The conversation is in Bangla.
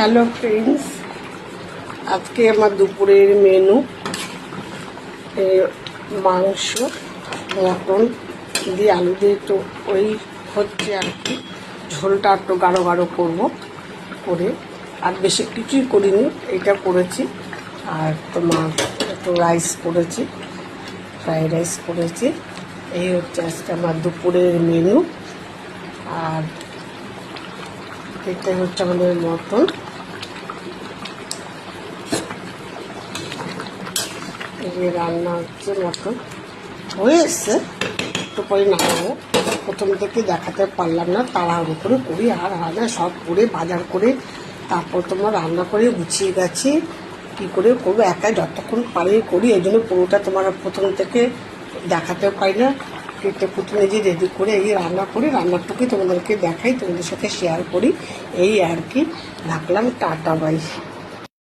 হ্যালো ফ্রেন্ডস, আজকে আমার দুপুরের মেনু মাংস, মটন দিয়ে আলু দিয়ে একটু ওই হচ্ছে আর কি। ঝোলটা একটু গাঢ় গাঢ় করবো করে, আর বেশি কিছুই করিনি, এটা করেছি। আর তোমার একটু রাইস করেছি, ফ্রাইড রাইস করেছি। এই হচ্ছে আজকে আমার দুপুরের মেনু। আর এটা হচ্ছে আমাদের মটন। এই রান্না হচ্ছে, মটন হয়ে এসছে, একটু পরে নামাবো। প্রথম থেকে দেখাতে পারলাম না, তাড়াহুড়ো করে করি আর রান্না সব করে বাজার করে তারপর তোমার রান্না করে গুছিয়ে গেছি। কী করে করবো, একাই যতক্ষণ পারি করি, এই জন্য পুরোটা তোমার প্রথম থেকে দেখাতেও পারি না। কেটে কুটে নিজে রেডি করে এই রান্না করি, রান্নাটুকুই তোমাদেরকে দেখাই, তোমাদের সাথে শেয়ার করি। এই আর কি, রাখলাম, টাটা বাই।